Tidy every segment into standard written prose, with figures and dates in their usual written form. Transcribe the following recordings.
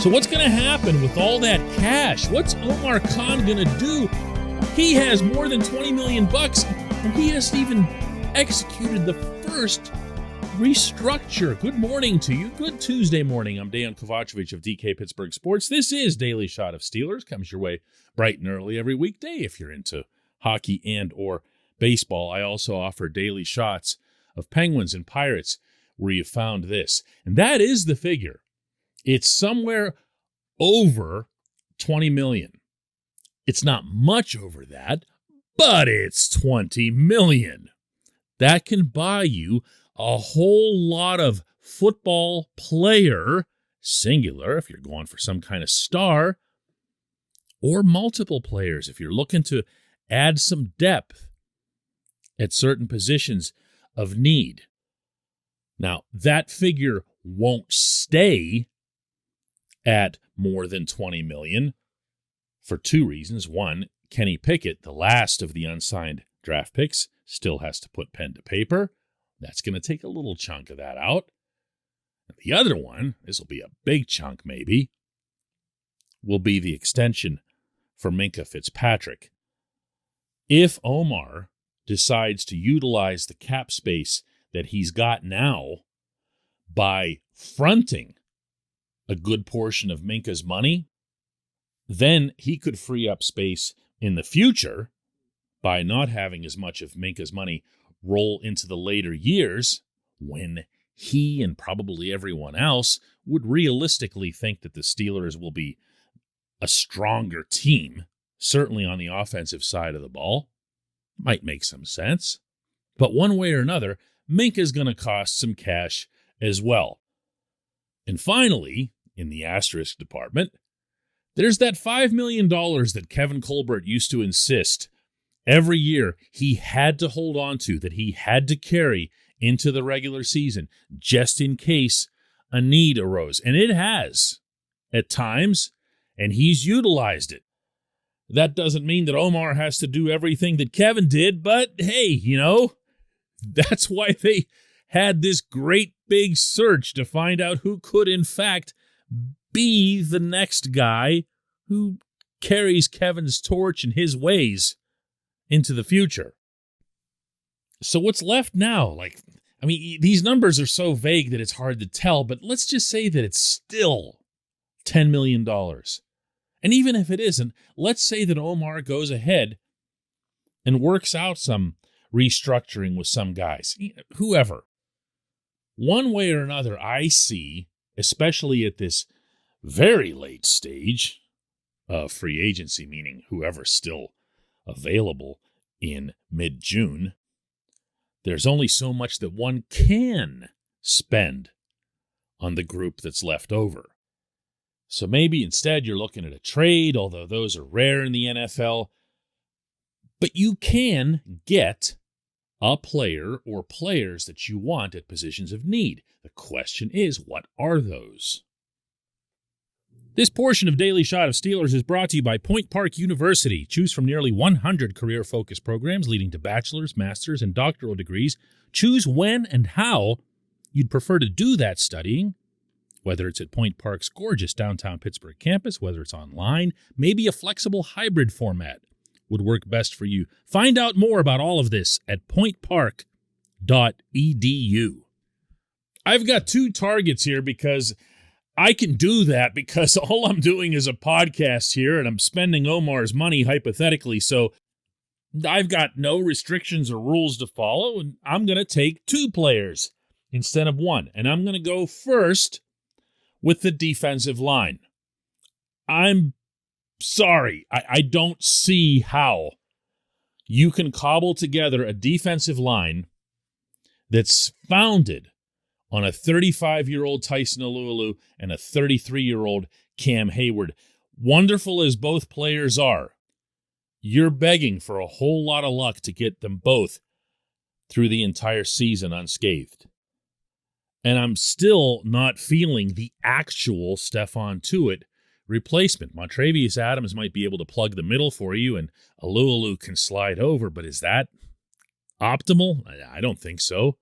So what's going to happen with all that cash? What's Omar Khan going to do? He has more than $20 million, and he hasn't even executed the first restructure. Good morning to you. Good Tuesday morning. I'm Dejan Kovacevic of DK Pittsburgh Sports. This is Daily Shot of Steelers. Comes your way bright and early every weekday if you're into hockey and or baseball. I also offer daily shots of Penguins and Pirates where you found this. And that is the figure. It's somewhere over 20 million. It's not much over that, but it's 20 million. That can buy you a whole lot of football player, singular, if you're going for some kind of star, or multiple players if you're looking to add some depth at certain positions of need. Now, that figure won't stay at more than 20 million for two reasons. One, Kenny Pickett, the last of the unsigned draft picks, still has to put pen to paper. That's going to take a little chunk of that out. The other one, this will be a big chunk maybe, will be the extension for Minkah Fitzpatrick. If Omar decides to utilize the cap space that he's got now by fronting a good portion of Minkah's money, then he could free up space in the future by not having as much of Minkah's money roll into the later years when he and probably everyone else would realistically think that the Steelers will be a stronger team, certainly on the offensive side of the ball. Might make some sense. But one way or another, Minkah's going to cost some cash as well. And finally, in the asterisk department, there's that $5 million that Kevin Colbert used to insist every year he had to hold on to, that he had to carry into the regular season just in case a need arose. And it has at times, and he's utilized it. That doesn't mean that Omar has to do everything that Kevin did, but hey, that's why they had this great big search to find out who could in fact be the next guy who carries Kevin's torch and his ways into the future. So what's left now? These numbers are so vague that it's hard to tell, but let's just say that it's still $10 million. And even if it isn't, let's say that Omar goes ahead and works out some restructuring with some guys, whoever. One way or another, I see, especially at this very late stage of free agency, meaning whoever's still available in mid-June, there's only so much that one can spend on the group that's left over. So maybe instead you're looking at a trade, although those are rare in the NFL. But you can get a player or players that you want at positions of need. The question is, what are those? This portion of Daily Shot of Steelers is brought to you by Point Park University. Choose from nearly 100 career-focused programs leading to bachelor's, master's, and doctoral degrees. Choose when and how you'd prefer to do that studying, whether it's at Point Park's gorgeous downtown Pittsburgh campus, whether it's online, maybe a flexible hybrid format would work best for you. Find out more about all of this at pointpark.edu. I've got two targets here because I can do that because all I'm doing is a podcast here and I'm spending Omar's money hypothetically. So I've got no restrictions or rules to follow, and I'm going to take two players instead of one. And I'm going to go first with the defensive line. I'm sorry. I don't see how you can cobble together a defensive line that's founded on a 35-year-old Tyson Alualu and a 33-year-old Cam Hayward. Wonderful as both players are, you're begging for a whole lot of luck to get them both through the entire season unscathed. And I'm still not feeling the actual Stephon Tuitt replacement. Montravius Adams might be able to plug the middle for you, and Alualu can slide over, but is that optimal? I don't think so.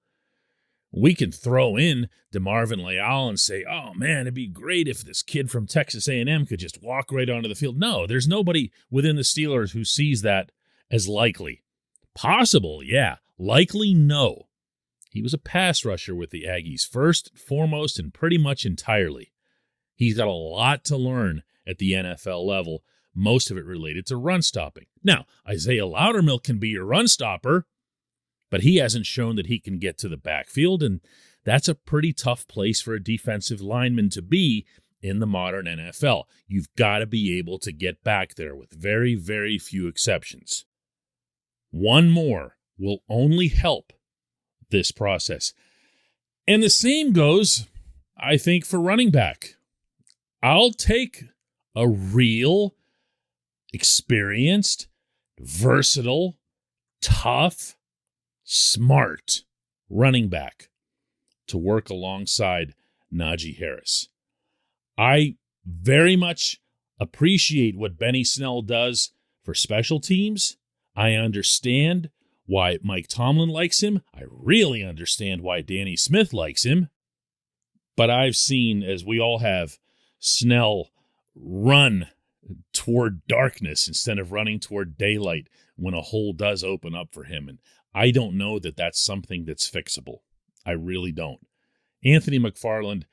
We can throw in DeMarvin Leal and say, oh, man, it'd be great if this kid from Texas A&M could just walk right onto the field. No, there's nobody within the Steelers who sees that as likely. Possible, yeah. Likely, no. He was a pass rusher with the Aggies, first, foremost, and pretty much entirely. He's got a lot to learn at the NFL level, most of it related to run stopping. Now, Isaiah Loudermilk can be your run stopper, but he hasn't shown that he can get to the backfield, and that's a pretty tough place for a defensive lineman to be in the modern NFL. You've got to be able to get back there with very, very few exceptions. One more will only help this process. And the same goes, I think, for running back. I'll take a real, experienced, versatile, tough, smart running back to work alongside Najee Harris. I very much appreciate what Benny Snell does for special teams. I understand why Mike Tomlin likes him. I really understand why Danny Smith likes him. But I've seen, as we all have, Snell run toward darkness instead of running toward daylight when a hole does open up for him. And I don't know that that's something that's fixable. I really don't. Anthony McFarland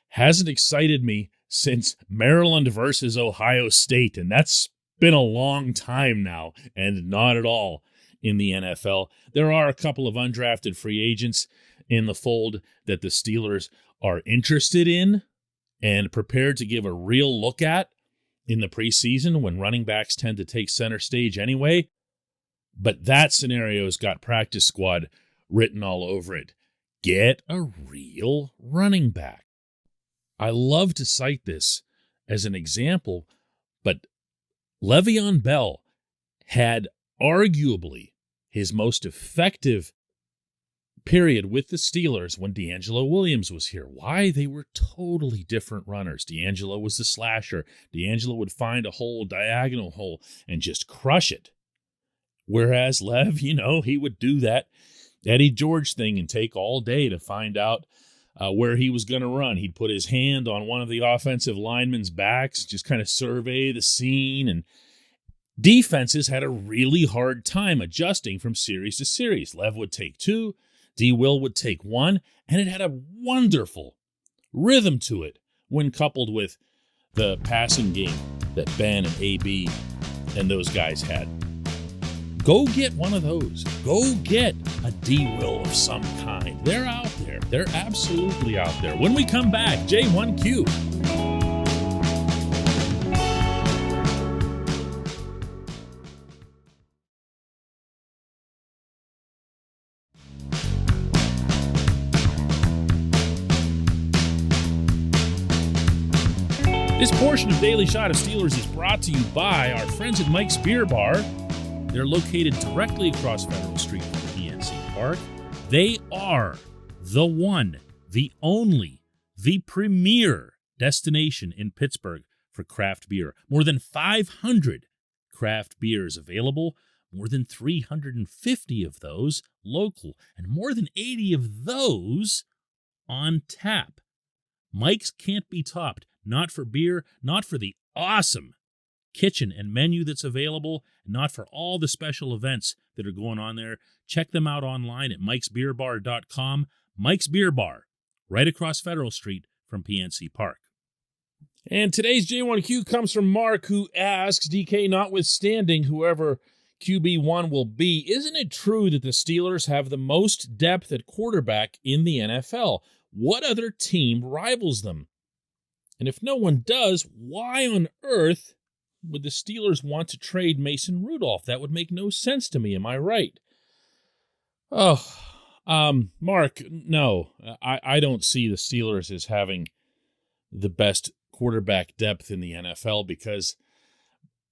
hasn't excited me since Maryland versus Ohio State, and that's been a long time now, and not at all in the NFL. There are a couple of undrafted free agents in the fold that the Steelers are interested in and prepared to give a real look at in the preseason when running backs tend to take center stage anyway. But that scenario's got practice squad written all over it. Get a real running back. I love to cite this as an example, but Le'Veon Bell had arguably his most effective period with the Steelers when D'Angelo Williams was here. Why? They were totally different runners. D'Angelo was the slasher. D'Angelo would find a hole, diagonal hole, and just crush it. Whereas Lev, he would do that Eddie George thing and take all day to find out where he was going to run. He'd put his hand on one of the offensive linemen's backs, just kind of survey the scene, and defenses had a really hard time adjusting from series to series. Lev would take 2, D. Will would take 1, and it had a wonderful rhythm to it when coupled with the passing game that Ben and AB and those guys had. Go get one of those. Go get a D. Will of some kind. They're out there. They're absolutely out there. When we come back, J1Q. This portion of Daily Shot of Steelers is brought to you by our friends at Mike's Beer Bar. They're located directly across Federal Street from PNC Park. They are the one, the only, the premier destination in Pittsburgh for craft beer. More than 500 craft beers available, more than 350 of those local, and more than 80 of those on tap. Mike's can't be topped, not for beer, not for the awesome kitchen and menu that's available, and not for all the special events that are going on there. Check them out online at mikesbeerbar.com. Mike's Beer Bar, right across Federal Street from PNC Park. And today's J1Q comes from Mark, who asks, DK notwithstanding whoever QB1 will be, isn't it true that the Steelers have the most depth at quarterback in the NFL? What other team rivals them? And if no one does, why on earth would the Steelers want to trade Mason Rudolph? That would make no sense to me. Am I right? Mark, no. I don't see the Steelers as having the best quarterback depth in the NFL because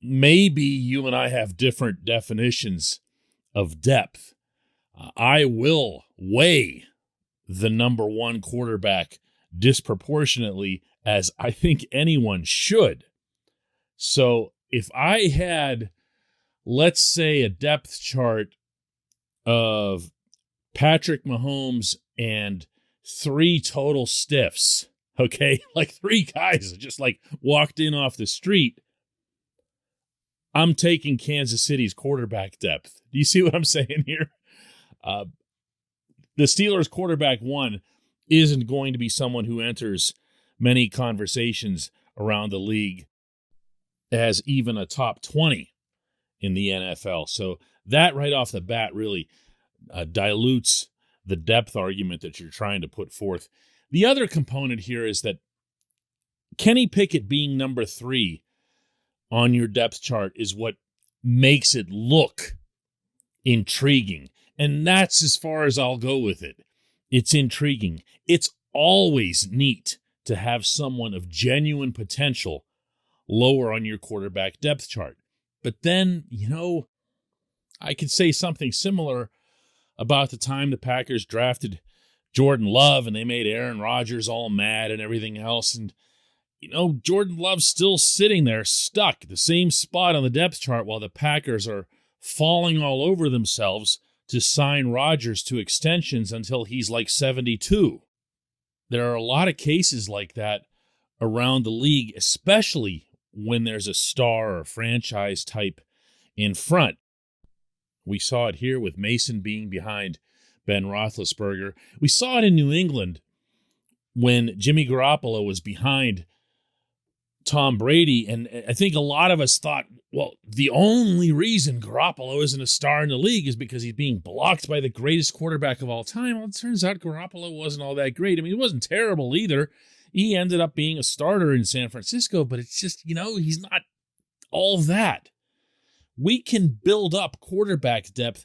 maybe you and I have different definitions of depth. I will weigh the number one quarterback disproportionately, as I think anyone should. So if I had, let's say, a depth chart of Patrick Mahomes and 3 total stiffs, okay? Like 3 guys that just like walked in off the street. I'm taking Kansas City's quarterback depth. Do you see what I'm saying here? The Steelers quarterback 1 isn't going to be someone who enters many conversations around the league as even a top 20 in the NFL. So that right off the bat really dilutes the depth argument that you're trying to put forth. The other component here is that Kenny Pickett being number 3 on your depth chart is what makes it look intriguing. And that's as far as I'll go with it. It's intriguing. It's always neat to have someone of genuine potential lower on your quarterback depth chart. But then, I could say something similar about the time the Packers drafted Jordan Love and they made Aaron Rodgers all mad and everything else. And, Jordan Love's still sitting there stuck, the same spot on the depth chart while the Packers are falling all over themselves to sign Rodgers to extensions until he's like 72. There are a lot of cases like that around the league, especially when there's a star or franchise type in front. We saw it here with Mason being behind Ben Roethlisberger. We saw it in New England when Jimmy Garoppolo was behind Tom Brady, and I think a lot of us thought, well, the only reason Garoppolo isn't a star in the league is because he's being blocked by the greatest quarterback of all time. Well, it turns out Garoppolo wasn't all that great. I mean, he wasn't terrible either. He ended up being a starter in San Francisco, but it's just, he's not all that. We can build up quarterback depth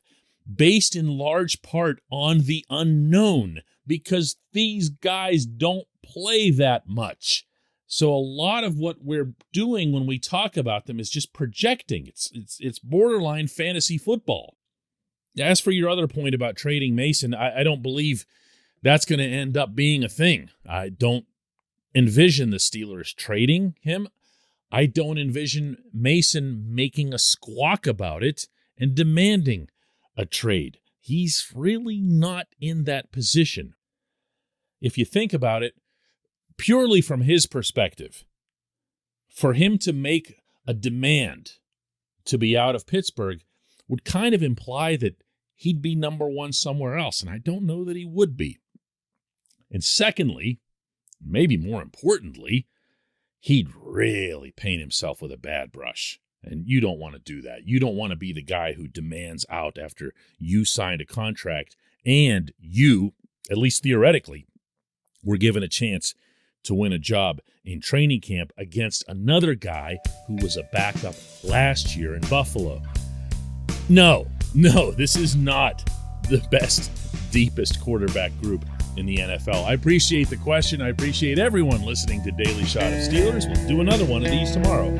based in large part on the unknown because these guys don't play that much. So a lot of what we're doing when we talk about them is just projecting. It's borderline fantasy football. As for your other point about trading Mason, I don't believe that's going to end up being a thing. I don't envision the Steelers trading him. I don't envision Mason making a squawk about it and demanding a trade. He's really not in that position. If you think about it, purely from his perspective, for him to make a demand to be out of Pittsburgh would kind of imply that he'd be number 1 somewhere else, and I don't know that he would be. And secondly, maybe more importantly, he'd really paint himself with a bad brush, and you don't want to do that. You don't want to be the guy who demands out after you signed a contract and you, at least theoretically, were given a chance to win a job in training camp against another guy who was a backup last year in Buffalo. No, this is not the best, deepest quarterback group in the NFL. I appreciate the question. I appreciate everyone listening to Daily Shot of Steelers. We'll do another one of these tomorrow.